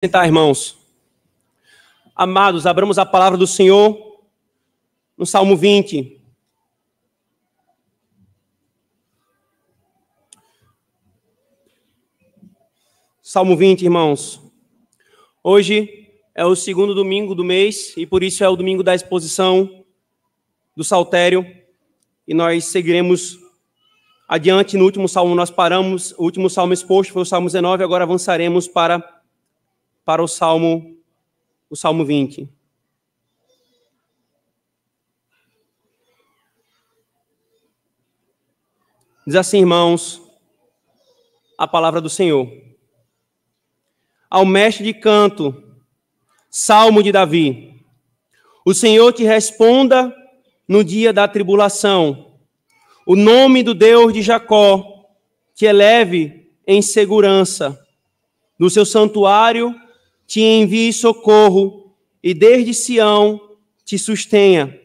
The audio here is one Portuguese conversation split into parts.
Sentar, irmãos. Amados, abramos a palavra do Senhor no Salmo 20. Salmo 20, irmãos. Hoje é o segundo domingo do mês e por isso é o domingo da exposição do Saltério. E nós seguiremos adiante. No último salmo nós paramos, o último salmo exposto foi o Salmo 19, agora avançaremos para o Salmo 20. Diz assim, irmãos, a palavra do Senhor. Ao mestre de canto, Salmo de Davi. O Senhor te responda no dia da tribulação. O nome do Deus de Jacó te eleve em segurança. No seu santuário te envie socorro e desde Sião te sustenha.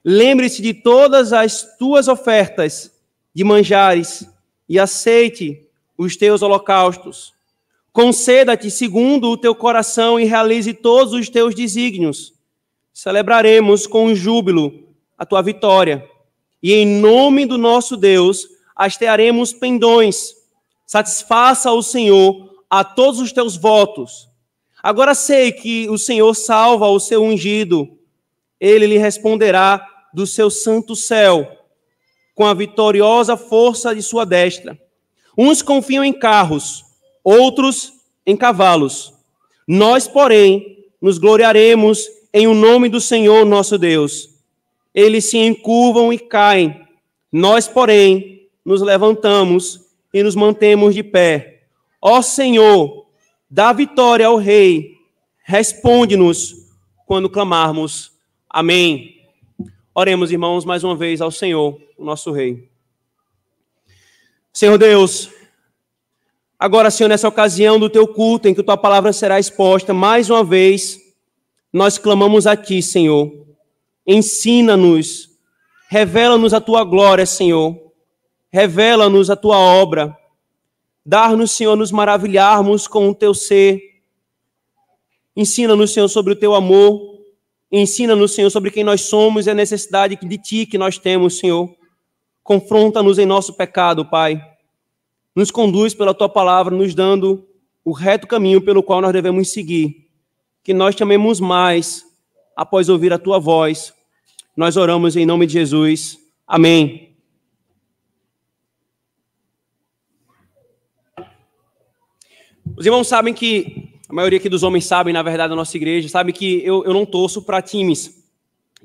Lembre-se de todas as tuas ofertas de manjares e aceite os teus holocaustos. Conceda-te segundo o teu coração e realize todos os teus desígnios. Celebraremos com júbilo a tua vitória e em nome do nosso Deus hastearemos pendões. Satisfaça o Senhor a todos os teus votos. Agora sei que o Senhor salva o seu ungido. Ele lhe responderá do seu santo céu, com a vitoriosa força de sua destra. Uns confiam em carros, outros em cavalos. Nós, porém, nos gloriaremos em o nome do Senhor nosso Deus. Eles se encurvam e caem. Nós, porém, nos levantamos e nos mantemos de pé. Ó Senhor, dá vitória ao Rei, responde-nos quando clamarmos. Amém. Oremos, irmãos, mais uma vez ao Senhor, o nosso Rei. Senhor Deus, agora, Senhor, nessa ocasião do teu culto, em que tua palavra será exposta, mais uma vez, nós clamamos a ti, Senhor. Ensina-nos, revela-nos a tua glória, Senhor. Revela-nos a tua obra. Dar-nos, Senhor, nos maravilharmos com o teu ser. Ensina-nos, Senhor, sobre o teu amor. Ensina-nos, Senhor, sobre quem nós somos e a necessidade de ti que nós temos, Senhor. Confronta-nos em nosso pecado, Pai. Nos conduz pela tua palavra, nos dando o reto caminho pelo qual nós devemos seguir. Que nós te amemos mais após ouvir a tua voz. Nós oramos em nome de Jesus. Amém. Os irmãos sabem que, a maioria aqui dos homens sabem, na verdade, da nossa igreja, sabe que eu não torço para times.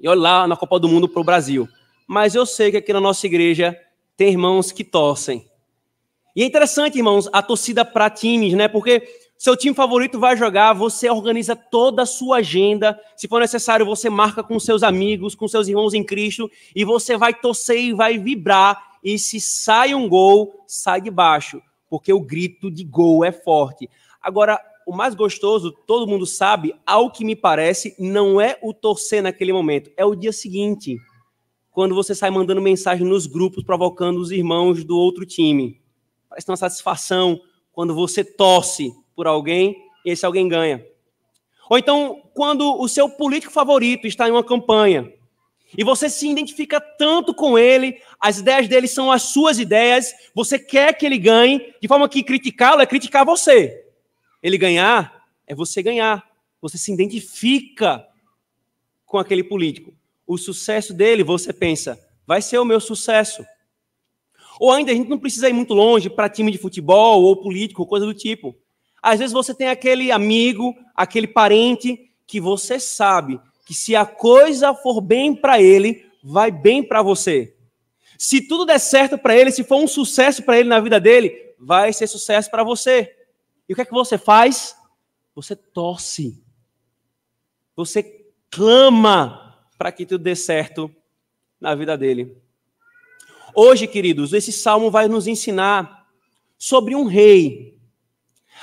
E olho lá na Copa do Mundo para o Brasil. Mas eu sei que aqui na nossa igreja tem irmãos que torcem. E é interessante, irmãos, a torcida para times, né? Porque seu time favorito vai jogar, você organiza toda a sua agenda. Se for necessário, você marca com seus amigos, com seus irmãos em Cristo, e você vai torcer e vai vibrar. E se sai um gol, sai de baixo, porque o grito de gol é forte. Agora, o mais gostoso, todo mundo sabe, ao que me parece, não é o torcer naquele momento, é o dia seguinte, quando você sai mandando mensagem nos grupos, provocando os irmãos do outro time. Parece uma satisfação quando você torce por alguém e esse alguém ganha. Ou então, quando o seu político favorito está em uma campanha e você se identifica tanto com ele, as ideias dele são as suas ideias, você quer que ele ganhe, de forma que criticá-lo é criticar você. Ele ganhar é você ganhar. Você se identifica com aquele político. O sucesso dele, você pensa, vai ser o meu sucesso. Ou ainda, a gente não precisa ir muito longe para time de futebol ou político, coisa do tipo. Às vezes você tem aquele amigo, aquele parente, que você sabe que se a coisa for bem para ele, vai bem para você. Se tudo der certo para ele, se for um sucesso para ele na vida dele, vai ser sucesso para você. E o que é que você faz? Você torce. Você clama para que tudo dê certo na vida dele. Hoje, queridos, esse salmo vai nos ensinar sobre um rei.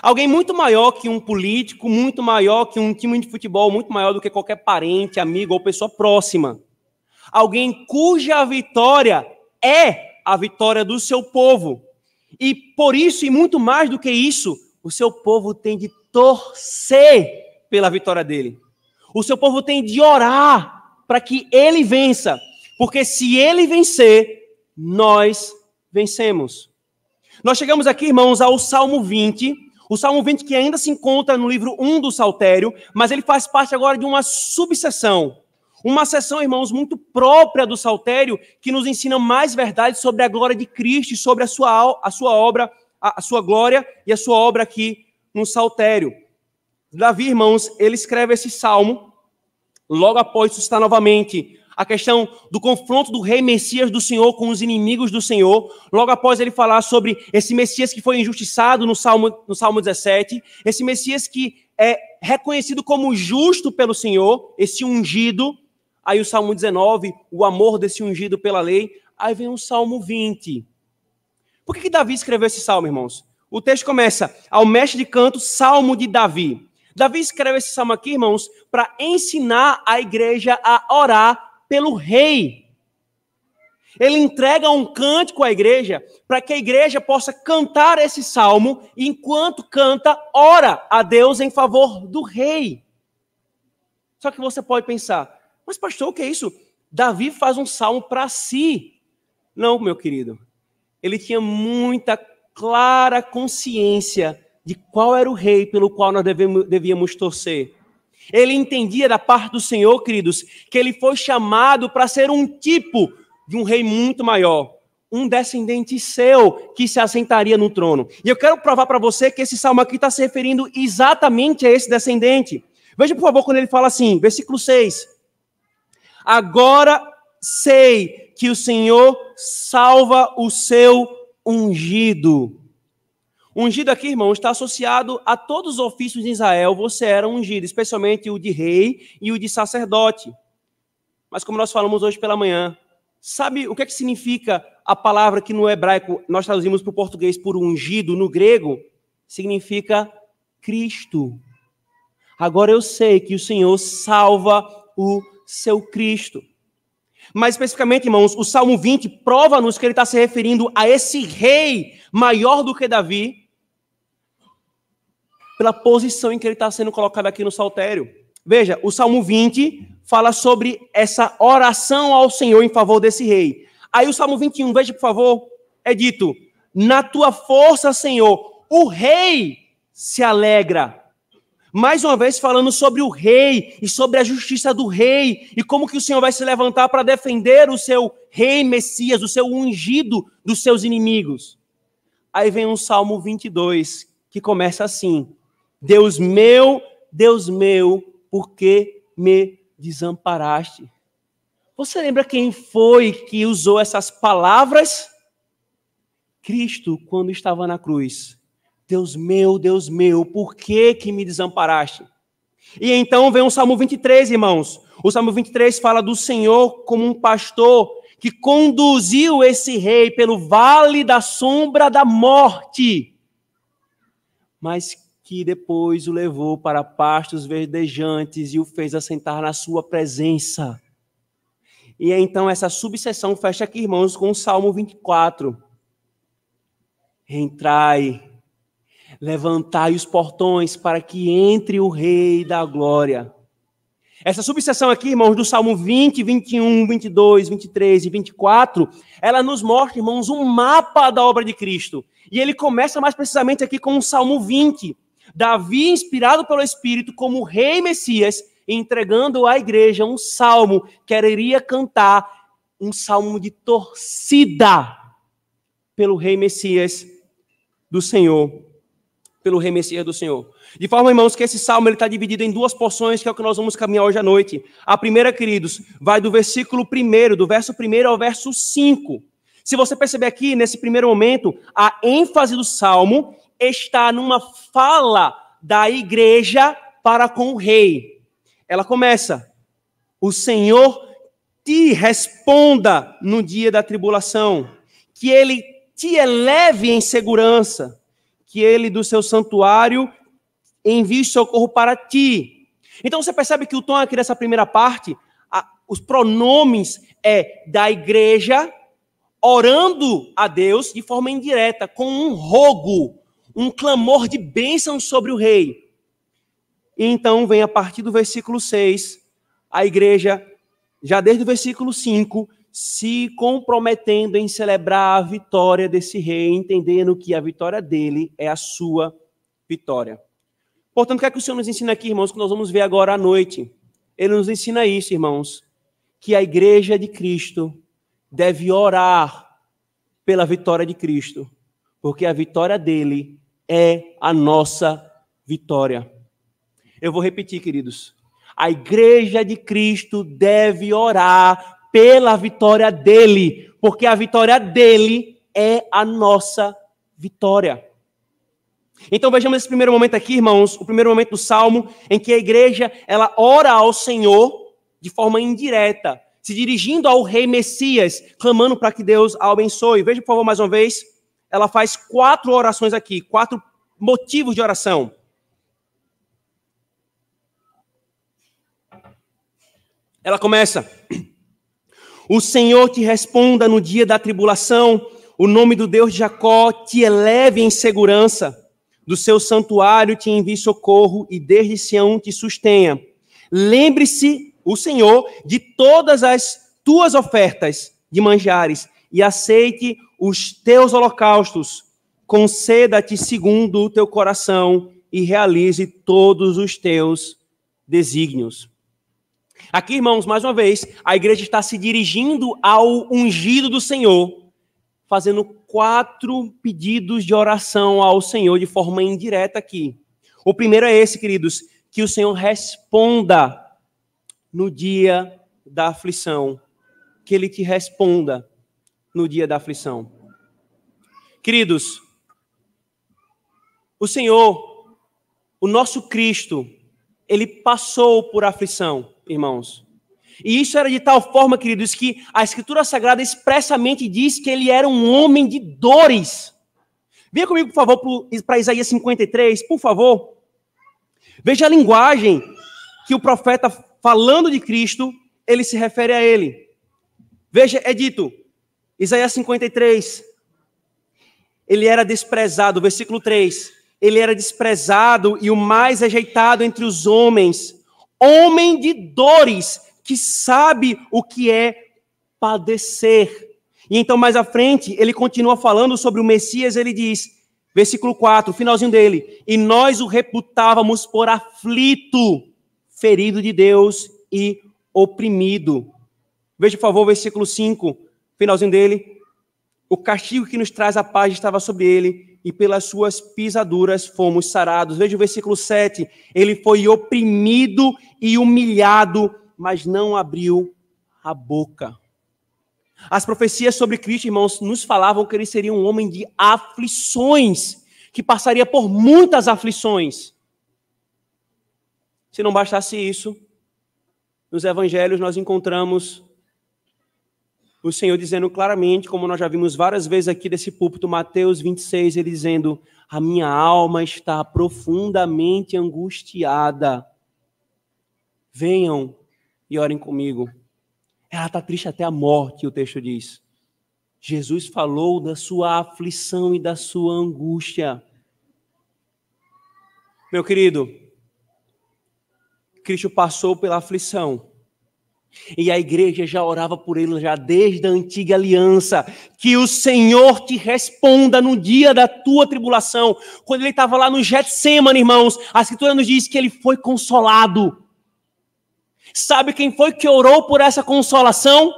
Alguém muito maior que um político, muito maior que um time de futebol, muito maior do que qualquer parente, amigo ou pessoa próxima. Alguém cuja vitória é a vitória do seu povo. E por isso, e muito mais do que isso, o seu povo tem de torcer pela vitória dele. O seu povo tem de orar para que ele vença. Porque se ele vencer, nós vencemos. Nós chegamos aqui, irmãos, ao Salmo 20. O Salmo 20 que ainda se encontra no livro 1 do Saltério, mas ele faz parte agora de uma subseção. Uma seção, irmãos, muito própria do Saltério, que nos ensina mais verdades sobre a glória de Cristo e sobre a sua obra, a sua glória e a sua obra aqui no Saltério. Davi, irmãos, ele escreve esse salmo, logo após suscitar novamente a questão do confronto do rei Messias do Senhor com os inimigos do Senhor, logo após ele falar sobre esse Messias que foi injustiçado no Salmo 17, esse Messias que é reconhecido como justo pelo Senhor, esse ungido, aí o Salmo 19, o amor desse ungido pela lei, aí vem o Salmo 20. Por que Davi escreveu esse salmo, irmãos? O texto começa, ao mestre de canto, Salmo de Davi. Davi escreve esse salmo aqui, irmãos, para ensinar a igreja a orar pelo rei. Ele entrega um cântico à igreja para que a igreja possa cantar esse salmo e, enquanto canta, ora a Deus em favor do rei. Só que você pode pensar, mas pastor, o que é isso? Davi faz um salmo para si. Não, meu querido. Ele tinha muita clara consciência de qual era o rei pelo qual nós devíamos torcer. Ele entendia da parte do Senhor, queridos, que ele foi chamado para ser um tipo de um rei muito maior, um descendente seu que se assentaria no trono. E eu quero provar para você que esse salmo aqui está se referindo exatamente a esse descendente. Veja, por favor, quando ele fala assim, versículo 6. Agora sei que o Senhor salva o seu ungido. Ungido aqui, irmão, está associado a todos os ofícios de Israel. Você era ungido, especialmente o de rei e o de sacerdote. Mas como nós falamos hoje pela manhã, sabe o que é que significa a palavra que no hebraico nós traduzimos para o português por ungido, no grego? Significa Cristo. Agora eu sei que o Senhor salva o seu Cristo. Mais especificamente, irmãos, o Salmo 20 prova-nos que ele está se referindo a esse rei maior do que Davi, pela posição em que ele está sendo colocado aqui no saltério. Veja, o Salmo 20 fala sobre essa oração ao Senhor em favor desse rei. Aí o Salmo 21, veja por favor, é dito, na tua força, Senhor, o rei se alegra. Mais uma vez falando sobre o rei e sobre a justiça do rei e como que o Senhor vai se levantar para defender o seu rei Messias, o seu ungido dos seus inimigos. Aí vem um Salmo 22 que começa assim, Deus meu, por que me desamparaste? Você lembra quem foi que usou essas palavras? Cristo, quando estava na cruz. Deus meu, por que me desamparaste? E então vem o Salmo 23, irmãos. O Salmo 23 fala do Senhor como um pastor que conduziu esse rei pelo vale da sombra da morte, mas que depois o levou para pastos verdejantes e o fez assentar na sua presença. E então essa subseção fecha aqui, irmãos, com o Salmo 24. Entrai, levantai os portões para que entre o Rei da Glória. Essa subseção aqui, irmãos, do Salmo 20, 21, 22, 23 e 24, ela nos mostra, irmãos, um mapa da obra de Cristo. E ele começa mais precisamente aqui com o Salmo 20. Davi, inspirado pelo Espírito, como rei Messias, entregando à igreja um salmo que ele iria cantar, um salmo de torcida pelo rei Messias do Senhor. Pelo rei Messias do Senhor. De forma, irmãos, que esse salmo está dividido em duas porções, que é o que nós vamos caminhar hoje à noite. A primeira, queridos, vai do versículo 1, do verso 1 ao verso 5. Se você perceber aqui, nesse primeiro momento, a ênfase do salmo está numa fala da igreja para com o rei. Ela começa, o Senhor te responda no dia da tribulação, que ele te eleve em segurança, que ele do seu santuário envie socorro para ti. Então você percebe que o tom aqui dessa primeira parte, os pronomes é da igreja orando a Deus de forma indireta, com um rogo um clamor de bênção sobre o rei. E então vem a partir do versículo 6, a igreja, já desde o versículo 5, se comprometendo em celebrar a vitória desse rei, entendendo que a vitória dele é a sua vitória. Portanto, o que é que o Senhor nos ensina aqui, irmãos, que nós vamos ver agora à noite? Ele nos ensina isso, irmãos, que a igreja de Cristo deve orar pela vitória de Cristo, porque a vitória dele é a nossa vitória. Eu vou repetir, queridos. A igreja de Cristo deve orar pela vitória dele, porque a vitória dele é a nossa vitória. Então vejamos esse primeiro momento aqui, irmãos, o primeiro momento do Salmo, em que a igreja, ela ora ao Senhor de forma indireta, se dirigindo ao rei Messias, clamando para que Deus a abençoe. Veja, por favor, mais uma vez, ela faz 4 orações aqui, 4 motivos de oração. Ela começa: o Senhor te responda no dia da tribulação, o nome do Deus de Jacó te eleve em segurança, do seu santuário te envie socorro e desde Sião te sustenha. Lembre-se, o Senhor, de todas as tuas ofertas de manjares e aceite os teus holocaustos. Conceda-te segundo o teu coração e realize todos os teus desígnios. Aqui, irmãos, mais uma vez, a igreja está se dirigindo ao ungido do Senhor, fazendo 4 pedidos de oração ao Senhor de forma indireta aqui. O primeiro é esse, queridos, que o Senhor responda no dia da aflição. Que Ele te responda no dia da aflição. Queridos, o Senhor, o nosso Cristo, Ele passou por aflição, irmãos. E isso era de tal forma, queridos, que a Escritura Sagrada expressamente diz que ele era um homem de dores. Venha comigo, por favor, para Isaías 53, por favor. Veja a linguagem que o profeta, falando de Cristo, ele se refere a ele. Veja, é dito, Isaías 53, ele era desprezado, versículo 3, ele era desprezado e o mais rejeitado entre os homens, homem de dores, que sabe o que é padecer. E então, mais à frente, ele continua falando sobre o Messias, ele diz, versículo 4, finalzinho dele, e nós o reputávamos por aflito, ferido de Deus e oprimido. Veja, por favor, o versículo 5, finalzinho dele, o castigo que nos traz a paz estava sobre ele, e pelas suas pisaduras fomos sarados. Veja o versículo 7, ele foi oprimido e humilhado, mas não abriu a boca. As profecias sobre Cristo, irmãos, nos falavam que ele seria um homem de aflições, que passaria por muitas aflições. Se não bastasse isso, nos evangelhos nós encontramos o Senhor dizendo claramente, como nós já vimos várias vezes aqui desse púlpito, Mateus 26, ele dizendo, a minha alma está profundamente angustiada. Venham e orem comigo. Ela está triste até a morte, o texto diz. Jesus falou da sua aflição e da sua angústia. Meu querido, Cristo passou pela aflição. E a igreja já orava por ele já desde a antiga aliança. Que o Senhor te responda no dia da tua tribulação. Quando ele estava lá no Getsêmani, irmãos, a Escritura nos diz que ele foi consolado. Sabe quem foi que orou por essa consolação?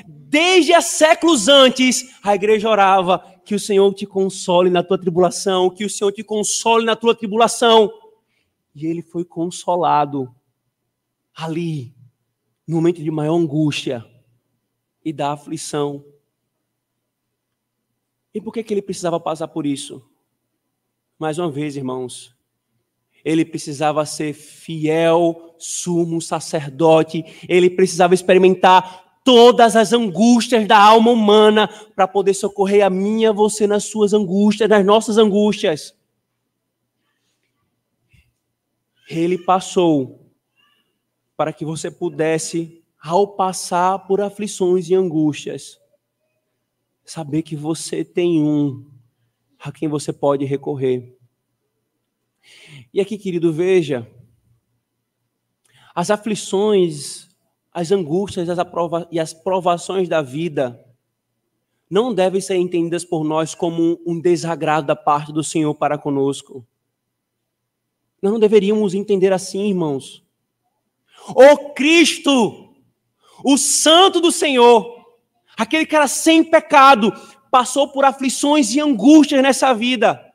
Desde há séculos antes, a igreja orava que o Senhor te console na tua tribulação, que o Senhor te console na tua tribulação. E ele foi consolado ali, no momento de maior angústia e da aflição. E por que ele precisava passar por isso? Mais uma vez, irmãos, ele precisava ser fiel, sumo sacerdote, ele precisava experimentar todas as angústias da alma humana para poder socorrer a mim e a você nas suas angústias, nas nossas angústias. Ele passou para que você pudesse, ao passar por aflições e angústias, saber que você tem um a quem você pode recorrer. E aqui, querido, veja, as aflições, as angústias e as provações da vida não devem ser entendidas por nós como um desagrado da parte do Senhor para conosco. Nós não deveríamos entender assim, irmãos. O Cristo, o Santo do Senhor, aquele cara sem pecado, passou por aflições e angústias nessa vida.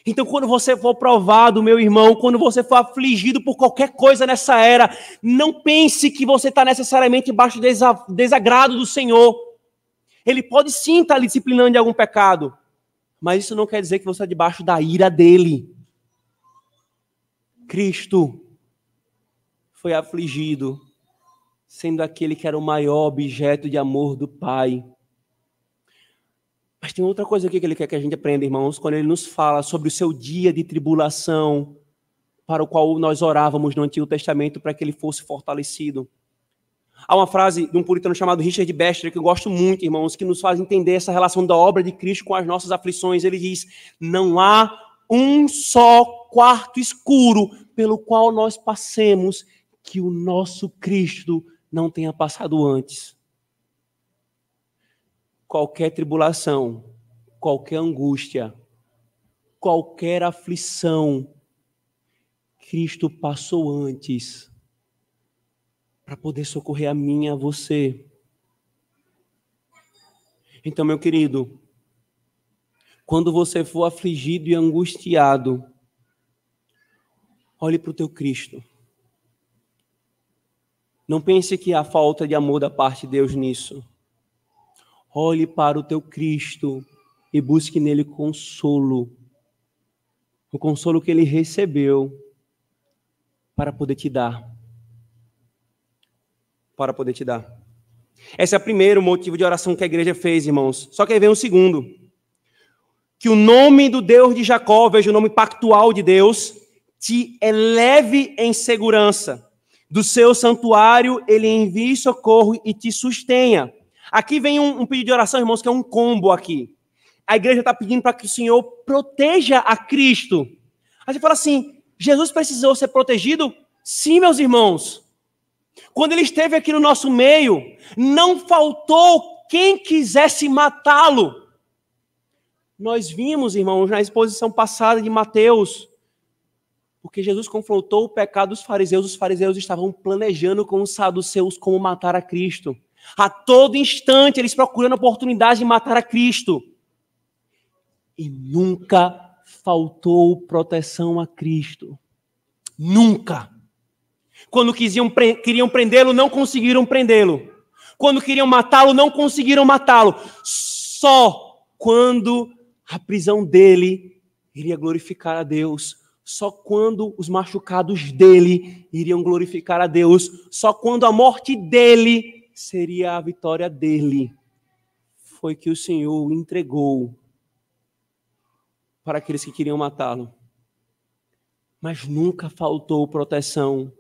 Então, quando você for provado, meu irmão, quando você for afligido por qualquer coisa nessa era, não pense que você está necessariamente debaixo do desagrado do Senhor. Ele pode sim estar lhe disciplinando de algum pecado, mas isso não quer dizer que você está debaixo da ira dele. Cristo foi afligido, sendo aquele que era o maior objeto de amor do Pai. Mas tem outra coisa aqui que ele quer que a gente aprenda, irmãos, quando ele nos fala sobre o seu dia de tribulação, para o qual nós orávamos no Antigo Testamento para que ele fosse fortalecido. Há uma frase de um puritano chamado Richard Baxter, que eu gosto muito, irmãos, que nos faz entender essa relação da obra de Cristo com as nossas aflições. Ele diz: não há um só quarto escuro pelo qual nós passemos que o nosso Cristo não tenha passado antes. Qualquer tribulação, qualquer angústia, qualquer aflição, Cristo passou antes para poder socorrer a mim e a você. Então, meu querido, quando você for afligido e angustiado, olhe para o teu Cristo. Não pense que há falta de amor da parte de Deus nisso. Olhe para o teu Cristo e busque nele consolo. O consolo que ele recebeu para poder te dar. Para poder te dar. Esse é o primeiro motivo de oração que a igreja fez, irmãos. Só que aí vem o segundo. Que o nome do Deus de Jacó, veja o nome pactual de Deus, te eleve em segurança. Do seu santuário ele envie socorro e te sustenha. Aqui vem um pedido de oração, irmãos, que é um combo aqui. A igreja está pedindo para que o Senhor proteja a Cristo. A gente fala assim, Jesus precisou ser protegido? Sim, meus irmãos. Quando ele esteve aqui no nosso meio, não faltou quem quisesse matá-lo. Nós vimos, irmãos, na exposição passada de Mateus, porque Jesus confrontou o pecado dos fariseus. Os fariseus estavam planejando com os saduceus como matar a Cristo. A todo instante, eles procurando a oportunidade de matar a Cristo. E nunca faltou proteção a Cristo. Nunca. Quando queriam prendê-lo, não conseguiram prendê-lo. Quando queriam matá-lo, não conseguiram matá-lo. Só quando a prisão dele iria glorificar a Deus. Só quando os machucados dele iriam glorificar a Deus. Só quando a morte dele seria a vitória dele. Foi que o Senhor o entregou para aqueles que queriam matá-lo. Mas nunca faltou proteção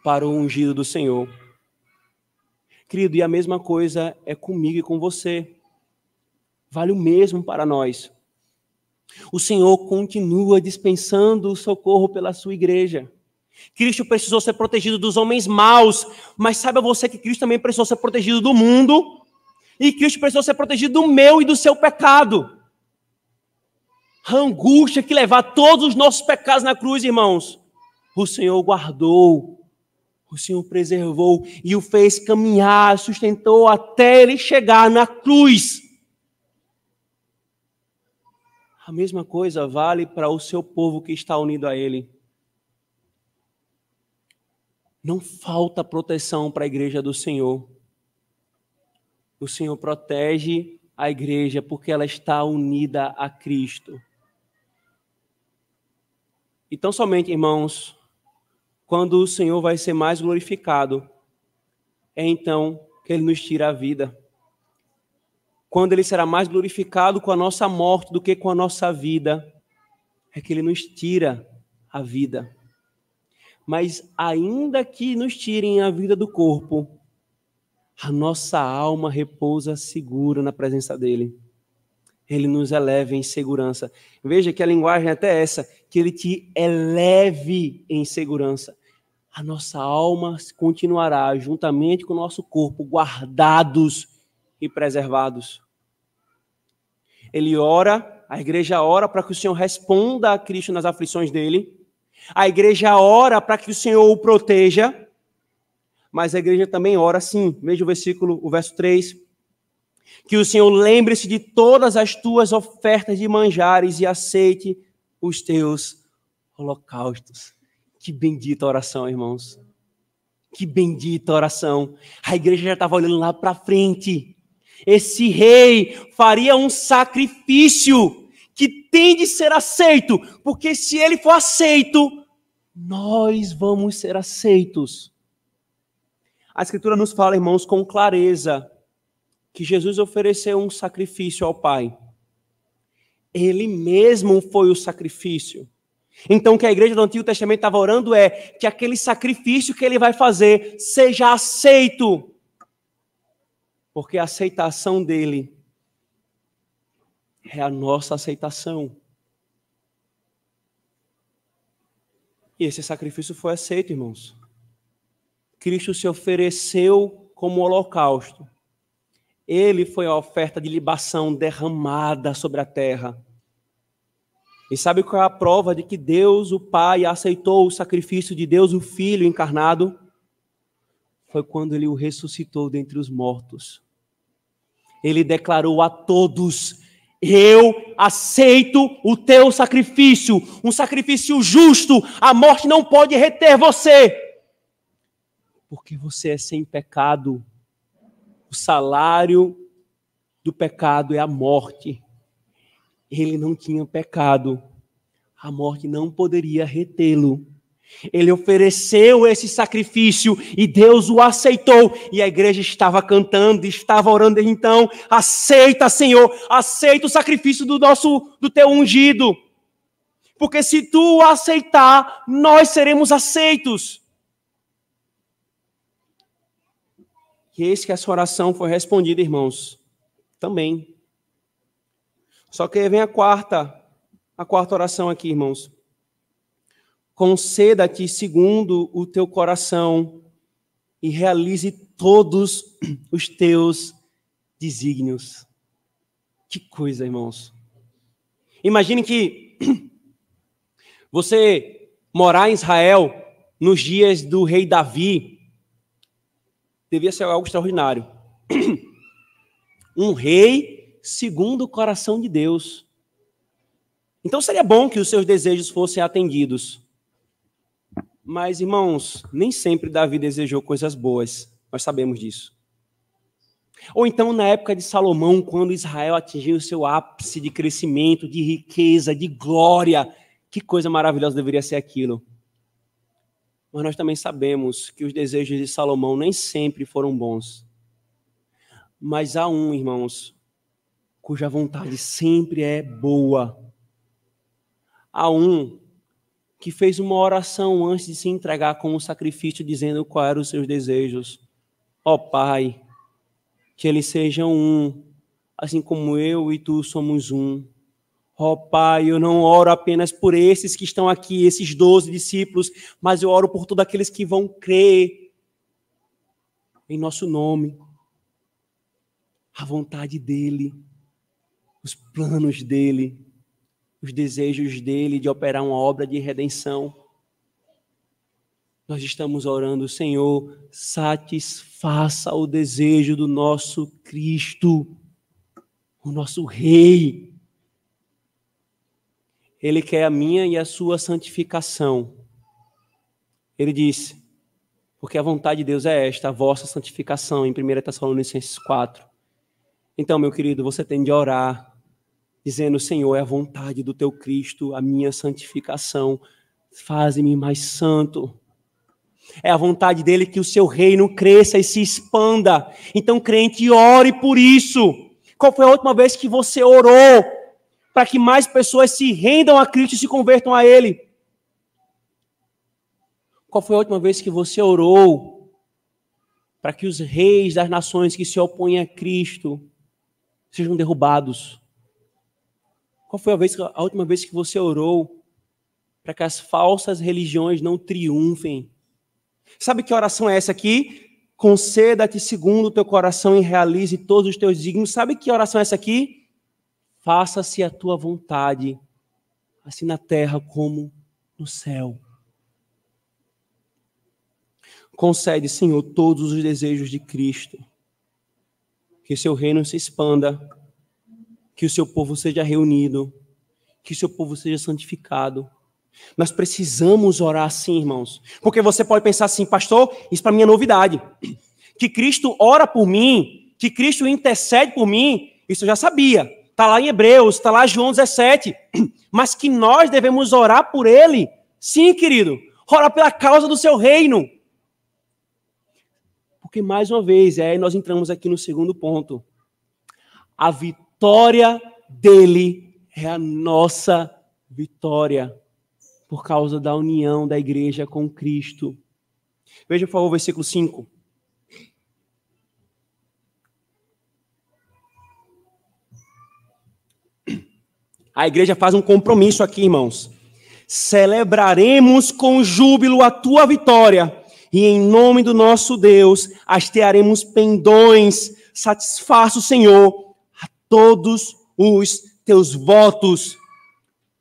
para o ungido do Senhor. Querido, e a mesma coisa é comigo e com você. Vale o mesmo para nós. O Senhor continua dispensando o socorro pela sua igreja. Cristo precisou ser protegido dos homens maus, mas saiba você que Cristo também precisou ser protegido do mundo, e Cristo precisou ser protegido do meu e do seu pecado. A angústia que levar todos os nossos pecados na cruz, irmãos, o Senhor guardou, o Senhor preservou e o fez caminhar, sustentou até ele chegar na cruz. A mesma coisa vale para o seu povo que está unido a ele. Não falta proteção para a igreja do Senhor. O Senhor protege a igreja porque ela está unida a Cristo. Então, somente, irmãos, quando o Senhor vai ser mais glorificado, é então que ele nos tira a vida. Quando ele será mais glorificado com a nossa morte do que com a nossa vida, é que ele nos tira a vida. Mas ainda que nos tirem a vida do corpo, a nossa alma repousa segura na presença dele. Ele nos eleva em segurança. Veja que a linguagem é até essa, que ele te eleve em segurança. A nossa alma continuará juntamente com o nosso corpo, guardados e preservados. Ele ora, a igreja ora para que o Senhor responda a Cristo nas aflições dele. A igreja ora para que o Senhor o proteja. Mas a igreja também ora sim. Veja o verso 3. Que o Senhor lembre-se de todas as tuas ofertas de manjares e aceite os teus holocaustos. Que bendita oração, irmãos. Que bendita oração. A igreja já estava olhando lá para frente. Esse rei faria um sacrifício que tem de ser aceito, porque se ele for aceito, nós vamos ser aceitos. A Escritura nos fala, irmãos, com clareza, que Jesus ofereceu um sacrifício ao Pai. Ele mesmo foi o sacrifício. Então, o que a igreja do Antigo Testamento estava orando é que aquele sacrifício que ele vai fazer seja aceito. Porque a aceitação dele é a nossa aceitação. E esse sacrifício foi aceito, irmãos. Cristo se ofereceu como holocausto. Ele foi a oferta de libação derramada sobre a terra. E sabe qual é a prova de que Deus, o Pai, aceitou o sacrifício de Deus, o Filho encarnado? Foi quando ele o ressuscitou dentre os mortos. Ele declarou a todos: eu aceito o teu sacrifício, um sacrifício justo, a morte não pode reter você, porque você é sem pecado. O salário do pecado é a morte. Ele não tinha pecado. A morte não poderia retê-lo. Ele ofereceu esse sacrifício e Deus o aceitou. E a igreja estava cantando, estava orando desde então: aceita, Senhor, aceita o sacrifício do teu ungido. Porque se tu o aceitar, nós seremos aceitos. E eis que essa oração foi respondida, irmãos, também. Só que aí vem a quarta oração aqui, irmãos. Conceda-te segundo o teu coração e realize todos os teus desígnios. Que coisa, irmãos. Imagine que você morar em Israel nos dias do rei Davi devia ser algo extraordinário. Um rei segundo o coração de Deus. Então seria bom que os seus desejos fossem atendidos. Mas, irmãos, nem sempre Davi desejou coisas boas. Nós sabemos disso. Ou então, na época de Salomão, quando Israel atingiu o seu ápice de crescimento, de riqueza, de glória. Que coisa maravilhosa deveria ser aquilo. Mas nós também sabemos que os desejos de Salomão nem sempre foram bons. Mas há um, irmãos, cuja vontade sempre é boa. Há um que fez uma oração antes de se entregar como sacrifício, dizendo quais eram os seus desejos. Ó Pai, que eles sejam um, assim como eu e tu somos um. Ó Pai, eu não oro apenas por esses que estão aqui, esses 12 discípulos, mas eu oro por todos aqueles que vão crer em nosso nome. A vontade dele, os planos dele, os desejos dele de operar uma obra de redenção. Nós estamos orando: Senhor, satisfaça o desejo do nosso Cristo, o nosso Rei. Ele quer a minha e a sua santificação. Ele disse, porque a vontade de Deus é esta, a vossa santificação, em 1 Tessalonicenses 4. Então, meu querido, você tem de orar, dizendo: Senhor, é a vontade do teu Cristo, a minha santificação. Faze-me mais santo. É a vontade dele que o seu reino cresça e se expanda. Então, crente, ore por isso. Qual foi a última vez que você orou para que mais pessoas se rendam a Cristo e se convertam a Ele? Qual foi a última vez que você orou para que os reis das nações que se opõem a Cristo sejam derrubados? Qual foi a última vez que você orou para que as falsas religiões não triunfem? Sabe que oração é essa aqui? Conceda-te segundo o teu coração e realize todos os teus desígnios. Sabe que oração é essa aqui? Faça-se a tua vontade, assim na terra como no céu. Concede, Senhor, todos os desejos de Cristo. Que o seu reino se expanda, que o seu povo seja reunido, que o seu povo seja santificado. Nós precisamos orar assim, irmãos. Porque você pode pensar assim, pastor, isso para mim é novidade. Que Cristo ora por mim, que Cristo intercede por mim, isso eu já sabia. Está lá em Hebreus, está lá em João 17. Mas que nós devemos orar por Ele. Sim, querido. Orar pela causa do seu reino. Porque, mais uma vez, aí nós entramos aqui no segundo ponto. A vitória dele é a nossa vitória. Por causa da união da igreja com Cristo. Veja, por favor, o versículo 5. A igreja faz um compromisso aqui, irmãos. Celebraremos com júbilo a tua vitória, e em nome do nosso Deus, hastearemos pendões. Satisfaça o Senhor a todos os teus votos.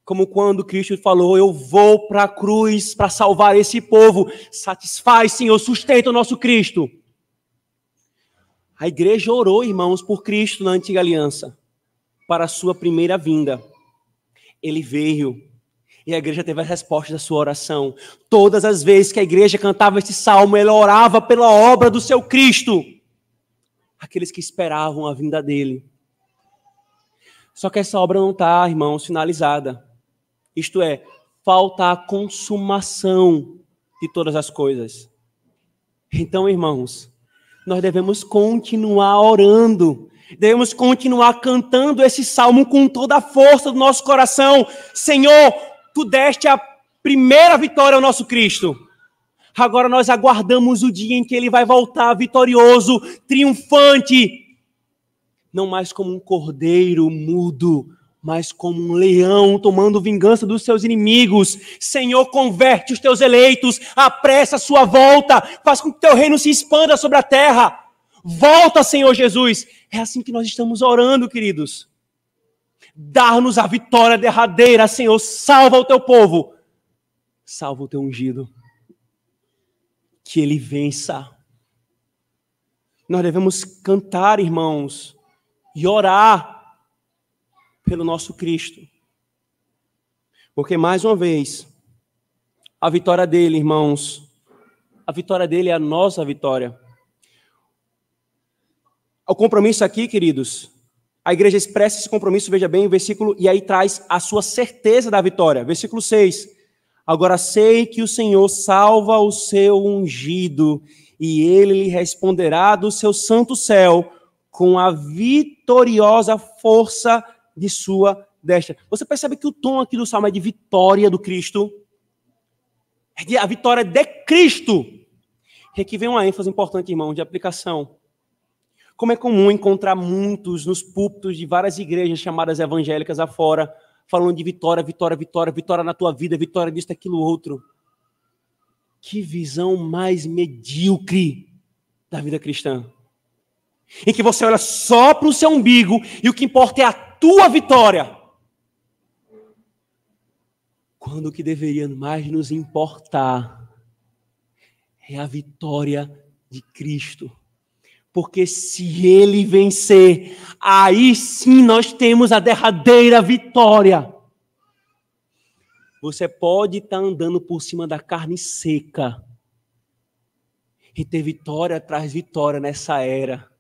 Como quando Cristo falou, eu vou para a cruz para salvar esse povo. Satisfaz, Senhor, sustenta o nosso Cristo. A igreja orou, irmãos, por Cristo na antiga aliança, para a sua primeira vinda. Ele veio e a igreja teve a resposta da sua oração. Todas as vezes que a igreja cantava esse salmo, ela orava pela obra do seu Cristo. Aqueles que esperavam a vinda dele. Só que essa obra não está, irmãos, finalizada. Isto é, falta a consumação de todas as coisas. Então, irmãos, nós devemos continuar orando. Devemos continuar cantando esse salmo com toda a força do nosso coração. Senhor, tu deste a primeira vitória ao nosso Cristo. Agora nós aguardamos o dia em que ele vai voltar vitorioso, triunfante. Não mais como um cordeiro mudo, mas como um leão tomando vingança dos seus inimigos. Senhor, converte os teus eleitos, apressa a sua volta, faz com que o teu reino se expanda sobre a terra. Volta, Senhor Jesus. É assim que nós estamos orando, queridos. Dá-nos a vitória derradeira, Senhor. Salva o teu povo. Salva o teu ungido. Que ele vença. Nós devemos cantar, irmãos, e orar pelo nosso Cristo. Porque, mais uma vez, a vitória dele, irmãos, a vitória dele é a nossa vitória. O compromisso aqui, queridos, a igreja expressa esse compromisso, veja bem o versículo, e aí traz a sua certeza da vitória. Versículo 6. Agora sei que o Senhor salva o seu ungido, e ele lhe responderá do seu santo céu, com a vitoriosa força de sua destra. Você percebe que o tom aqui do salmo é de vitória do Cristo? É a vitória de Cristo. E aqui vem uma ênfase importante, irmão, de aplicação. Como é comum encontrar muitos nos púlpitos de várias igrejas chamadas evangélicas afora, falando de vitória, vitória, vitória, vitória na tua vida, vitória disso, daquilo, outro. Que visão mais medíocre da vida cristã. Em que você olha só para o seu umbigo e o que importa é a tua vitória. Quando o que deveria mais nos importar é a vitória de Cristo. Porque se ele vencer, aí sim nós temos a derradeira vitória. Você pode estar andando por cima da carne seca e ter vitória atrás vitória nessa era.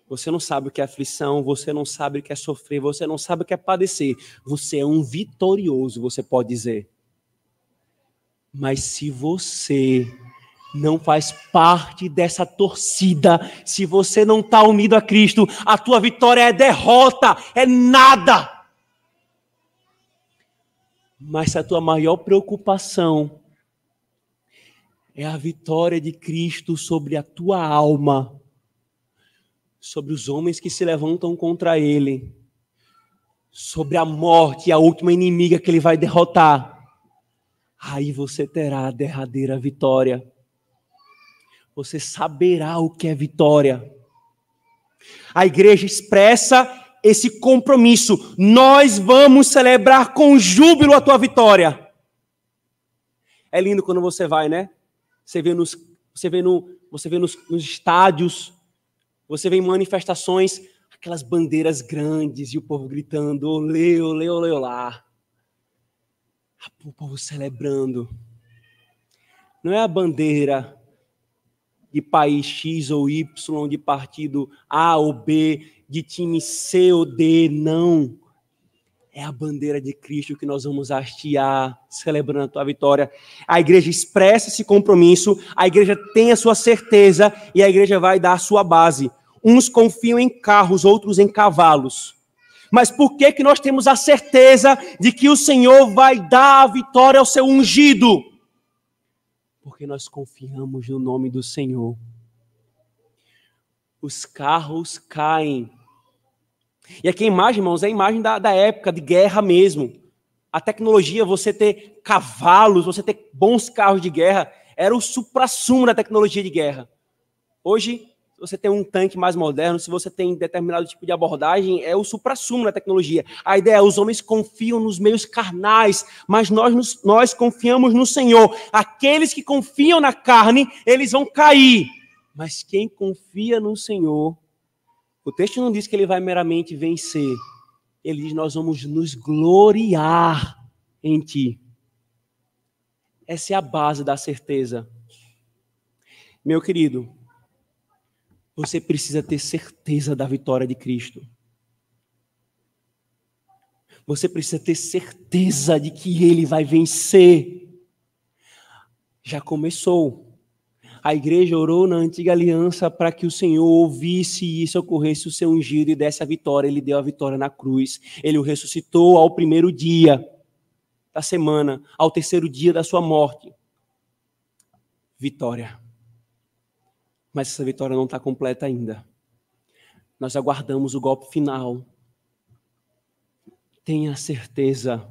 Você não sabe o que é aflição, você não sabe o que é sofrer, você não sabe o que é padecer. Você é um vitorioso, você pode dizer. Mas se você não faz parte dessa torcida, se você não está unido a Cristo, a tua vitória é derrota, é nada. Mas se a tua maior preocupação é a vitória de Cristo sobre a tua alma, sobre os homens que se levantam contra Ele, sobre a morte, a última inimiga que ele vai derrotar, aí você terá a derradeira vitória. Você saberá o que é vitória. A igreja expressa esse compromisso. Nós vamos celebrar com júbilo a tua vitória. É lindo quando você vai, né? Você vê nos estádios, você vê em manifestações, aquelas bandeiras grandes e o povo gritando, olê, olê, olê, olá. O povo celebrando. Não é a bandeira de país X ou Y, de partido A ou B, de time C ou D, não. É a bandeira de Cristo que nós vamos hastear, celebrando a tua vitória. A igreja expressa esse compromisso, a igreja tem a sua certeza e a igreja vai dar a sua base. Uns confiam em carros, outros em cavalos. Mas por que que nós temos a certeza de que o Senhor vai dar a vitória ao seu ungido? Porque nós confiamos no nome do Senhor. Os carros caem. E aqui a imagem, irmãos, é a imagem da época de guerra mesmo. A tecnologia, você ter cavalos, você ter bons carros de guerra, era o suprassumo da tecnologia de guerra. Hoje, se você tem um tanque mais moderno, se você tem determinado tipo de abordagem, é o suprassumo da tecnologia. A ideia é, os homens confiam nos meios carnais, mas nós confiamos no Senhor. Aqueles que confiam na carne, eles vão cair. Mas quem confia no Senhor, o texto não diz que ele vai meramente vencer. Ele diz, nós vamos nos gloriar em ti. Essa é a base da certeza. Meu querido, você precisa ter certeza da vitória de Cristo. Você precisa ter certeza de que Ele vai vencer. Já começou. A igreja orou na antiga aliança para que o Senhor ouvisse e socorresse o seu ungido e desse a vitória. Ele deu a vitória na cruz. Ele o ressuscitou ao primeiro dia da semana, ao terceiro dia da sua morte. Vitória. Mas essa vitória não está completa ainda. Nós aguardamos o golpe final. Tenha certeza.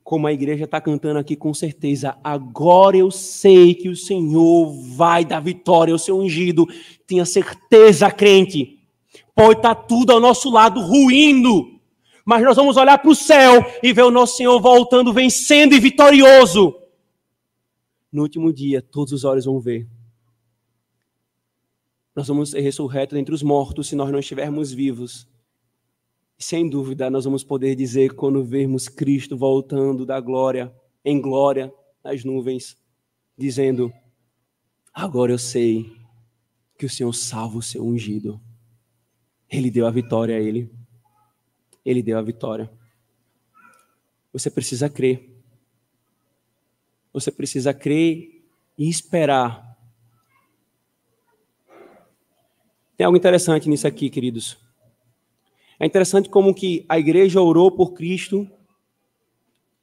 Como a igreja está cantando aqui com certeza, agora eu sei que o Senhor vai dar vitória ao seu ungido. Tenha certeza, crente. Pode estar tudo ao nosso lado ruindo, mas nós vamos olhar para o céu e ver o nosso Senhor voltando, vencendo e vitorioso. No último dia, todos os olhos vão ver. Nós vamos ser ressurretos entre os mortos se nós não estivermos vivos. Sem dúvida, nós vamos poder dizer, quando vermos Cristo voltando da glória, em glória, nas nuvens, dizendo, agora eu sei que o Senhor salva o seu ungido. Ele deu a vitória a ele. Ele deu a vitória. Você precisa crer. Você precisa crer e esperar. Tem algo interessante nisso aqui, queridos. É interessante como que a igreja orou por Cristo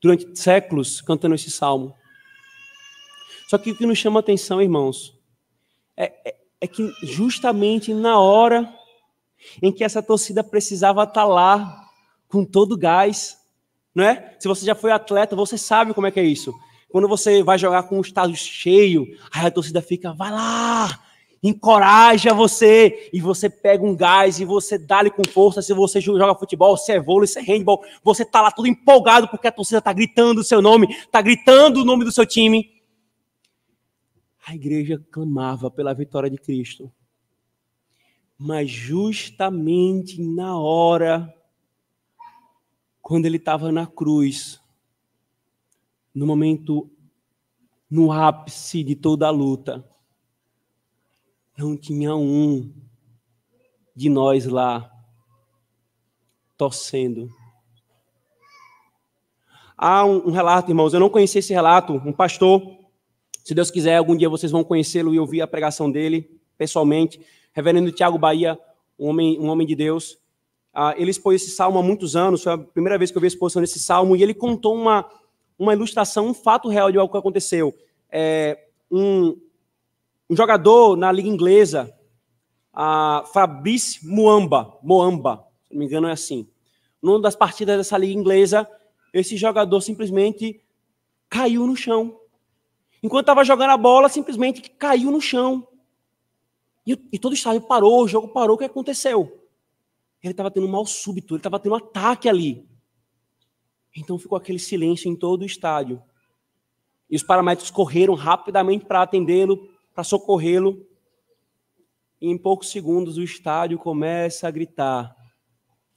durante séculos cantando esse salmo. Só que o que nos chama a atenção, irmãos, é que justamente na hora em que essa torcida precisava estar lá com todo o gás, não é? Se você já foi atleta, você sabe como é que é isso. Quando você vai jogar com o estádio cheio, aí a torcida fica, vai lá, encoraja você, e você pega um gás e você dá-lhe com força. Se você joga futebol, se é vôlei, se é handball, você está lá todo empolgado porque a torcida está gritando o seu nome, está gritando o nome do seu time. A igreja clamava pela vitória de Cristo. Mas justamente na hora, quando ele estava na cruz, no momento, no ápice de toda a luta, não tinha um de nós lá torcendo. Há um relato, irmãos, eu não conheci esse relato, um pastor, se Deus quiser, algum dia vocês vão conhecê-lo e ouvir a pregação dele, pessoalmente, reverendo Tiago Bahia, um homem de Deus. Ele expôs esse salmo há muitos anos, foi a primeira vez que eu vi a exposição desse salmo, e ele contou uma ilustração, um fato real de algo que aconteceu. Um jogador na Liga Inglesa, Fabrice Muamba, se não me engano é assim. numa das partidas dessa liga inglesa, esse jogador simplesmente caiu no chão. Enquanto estava jogando a bola, simplesmente caiu no chão. E todo o estádio parou, o jogo parou, o que aconteceu? Ele estava tendo um mal súbito, ele estava tendo um ataque ali. Então ficou aquele silêncio em todo o estádio. E os paramédicos correram rapidamente para atendê-lo, para socorrê-lo. E em poucos segundos o estádio começa a gritar: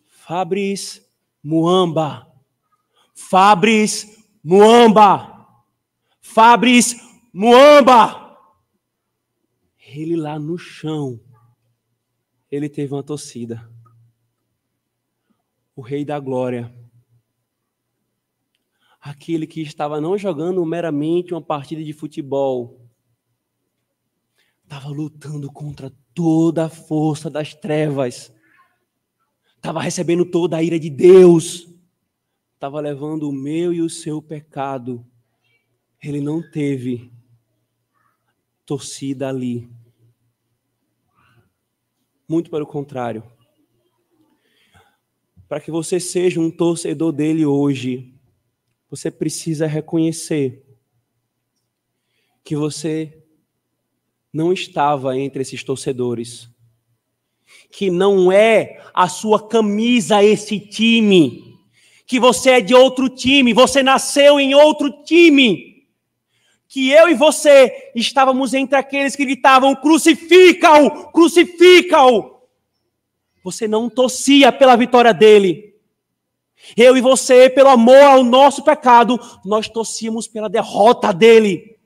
Fabrice Muamba! Fabrice Muamba! Fabrice Muamba! Ele lá no chão, ele teve uma torcida. O Rei da Glória, aquele que estava não jogando meramente uma partida de futebol, estava lutando contra toda a força das trevas, estava recebendo toda a ira de Deus, estava levando o meu e o seu pecado. Ele não teve torcida ali. Muito pelo contrário. Para que você seja um torcedor dele hoje, você precisa reconhecer que você não estava entre esses torcedores, que não é a sua camisa esse time, que você é de outro time, você nasceu em outro time, que eu e você estávamos entre aqueles que gritavam: crucifica-o, crucifica-o. Você não torcia pela vitória dele. Eu e você, pelo amor ao nosso pecado, nós torcíamos pela derrota dele.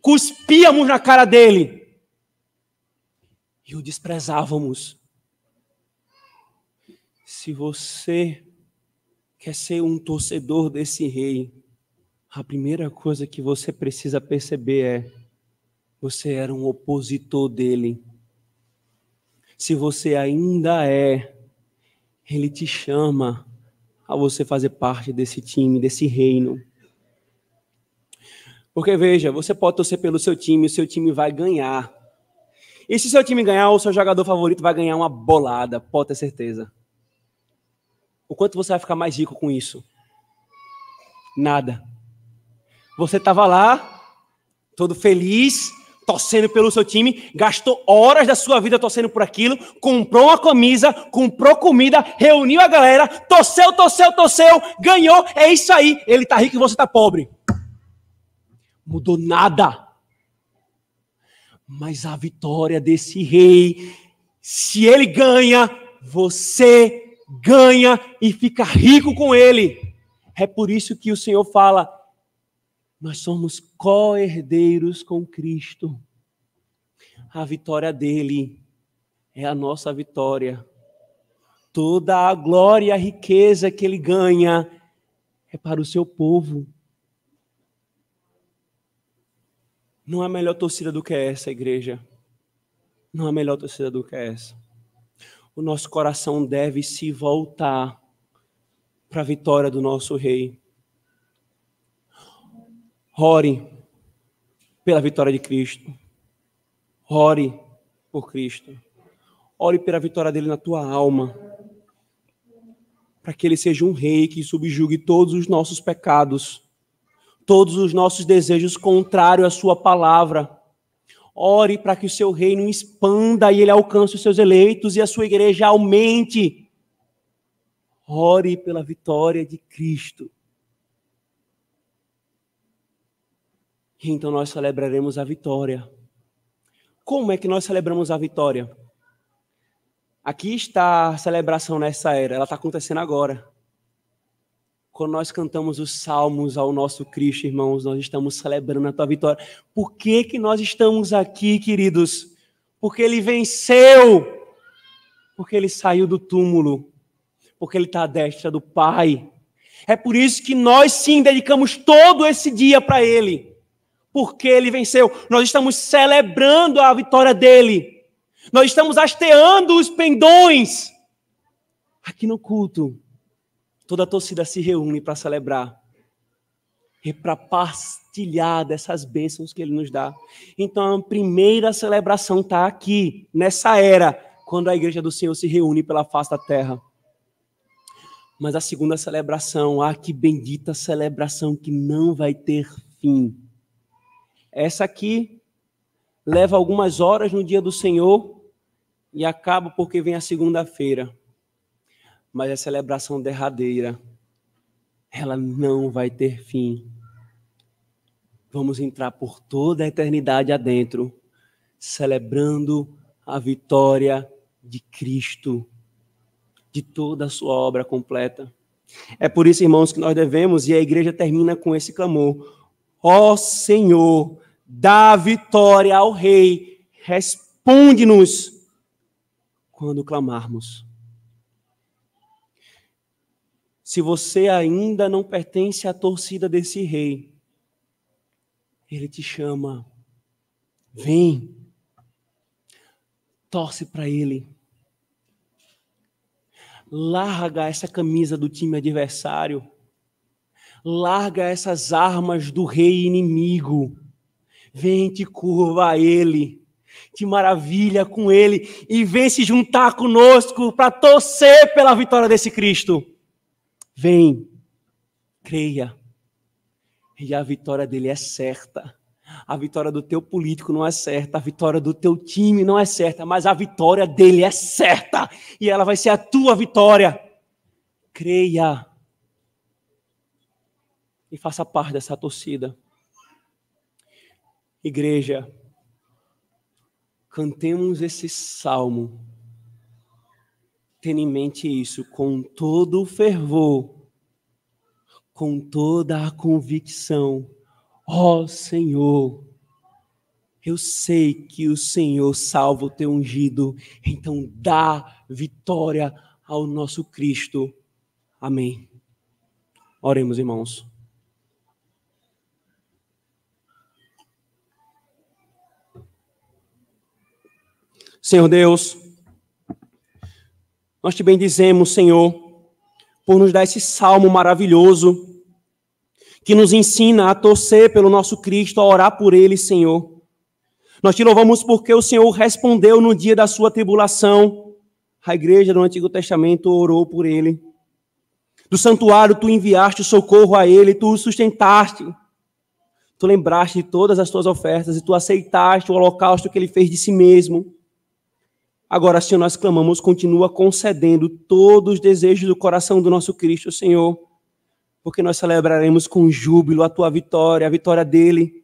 Cuspíamos na cara dele. E o desprezávamos. Se você quer ser um torcedor desse rei, a primeira coisa que você precisa perceber é: você era um opositor dele. Se você ainda é, ele te chama a você fazer parte desse time, desse reino. Porque veja, você pode torcer pelo seu time, o seu time vai ganhar. E se seu time ganhar, o seu jogador favorito vai ganhar uma bolada, pode ter certeza. O quanto você vai ficar mais rico com isso? Nada. Você estava lá, todo feliz, torcendo pelo seu time, gastou horas da sua vida torcendo por aquilo, comprou uma camisa, comprou comida, reuniu a galera, torceu, ganhou, é isso aí. Ele está rico e você está pobre. Mudou nada. Mas a vitória desse rei, se ele ganha, você ganha e fica rico com ele. É por isso que o Senhor fala: nós somos co-herdeiros com Cristo. A vitória dele é a nossa vitória. Toda a glória e a riqueza que ele ganha é para o seu povo. Não há melhor torcida do que essa, igreja. Não há melhor torcida do que essa. O nosso coração deve se voltar para a vitória do nosso rei. Ore pela vitória de Cristo. Ore por Cristo. Ore pela vitória dele na tua alma. Para que ele seja um rei que subjugue todos os nossos pecados, todos os nossos desejos contrários à sua palavra. Ore para que o seu reino expanda e ele alcance os seus eleitos e a sua igreja aumente. Ore pela vitória de Cristo. E então nós celebraremos a vitória. Como é que nós celebramos a vitória? Aqui está a celebração nessa era, ela está acontecendo agora. Quando nós cantamos os salmos ao nosso Cristo, irmãos, nós estamos celebrando a tua vitória. Por que que nós estamos aqui, queridos? Porque ele venceu. Porque ele saiu do túmulo. Porque ele está à destra do Pai. É por isso que nós sim dedicamos todo esse dia para ele. Porque ele venceu. Nós estamos celebrando a vitória dele. Nós estamos hasteando os pendões. Aqui no culto. Toda a torcida se reúne para celebrar e para partilhar dessas bênçãos que ele nos dá. Então, a primeira celebração está aqui, nessa era, quando a igreja do Senhor se reúne pela face da terra. Mas a segunda celebração, que bendita celebração que não vai ter fim. Essa aqui leva algumas horas no dia do Senhor e acaba porque vem a segunda-feira. Mas a celebração derradeira, ela não vai ter fim. Vamos entrar por toda a eternidade adentro, celebrando a vitória de Cristo, de toda a sua obra completa. É por isso, irmãos, que nós devemos, e a igreja termina com esse clamor: ó Senhor, dá vitória ao Rei, responde-nos quando clamarmos. Se você ainda não pertence à torcida desse Rei, Ele te chama, vem, torce para Ele. Larga essa camisa do time adversário. Larga essas armas do rei inimigo. Vem, te curva a Ele. Te maravilha com Ele. E vem se juntar conosco para torcer pela vitória desse Cristo. Vem, creia. E a vitória dele é certa. A vitória do teu político não é certa, a vitória do teu time não é certa, mas a vitória dele é certa, e ela vai ser a tua vitória. Creia e faça parte dessa torcida. Igreja, cantemos esse salmo, tendo em mente isso, com todo o fervor, com toda a convicção. Ó Senhor, eu sei que o Senhor salva o teu ungido, então dá vitória ao nosso Cristo. Amém. Oremos, irmãos. Senhor Deus, nós te bendizemos, Senhor, por nos dar esse salmo maravilhoso, que nos ensina a torcer pelo nosso Cristo, a orar por Ele, Senhor. Nós te louvamos porque o Senhor respondeu no dia da sua tribulação. A igreja do Antigo Testamento orou por Ele. Do santuário tu enviaste socorro a Ele, tu o sustentaste. Tu lembraste de todas as tuas ofertas e tu aceitaste o holocausto que Ele fez de si mesmo. Agora, Senhor, nós clamamos, continua concedendo todos os desejos do coração do nosso Cristo, Senhor, porque nós celebraremos com júbilo a tua vitória, a vitória dele.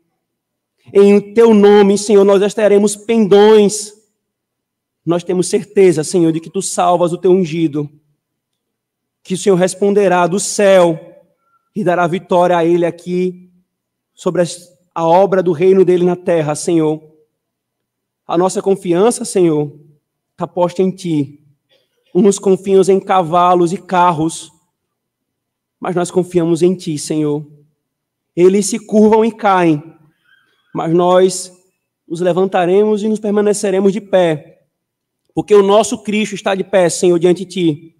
Em teu nome, Senhor, nós estaremos pendões. Nós temos certeza, Senhor, de que tu salvas o teu ungido, que o Senhor responderá do céu e dará vitória a ele aqui, sobre a obra do reino dele na terra, Senhor. A nossa confiança, Senhor, está posta em ti. Uns confiam em cavalos e carros, mas nós confiamos em ti, Senhor. Eles se curvam e caem, mas nós nos levantaremos e nos permaneceremos de pé, porque o nosso Cristo está de pé, Senhor, diante de ti.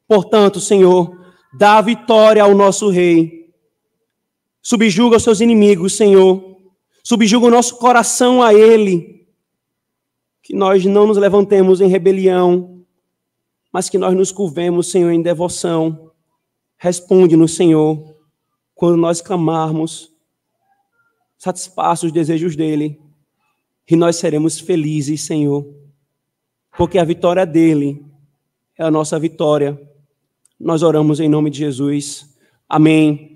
Portanto, Senhor, dá vitória ao nosso Rei. Subjuga os seus inimigos, Senhor. Subjuga o nosso coração a Ele. Que nós não nos levantemos em rebelião, mas que nós nos curvemos, Senhor, em devoção. Responde-nos, Senhor, quando nós clamarmos, satisfaça os desejos dEle, e nós seremos felizes, Senhor, porque a vitória dEle é a nossa vitória. Nós oramos em nome de Jesus. Amém.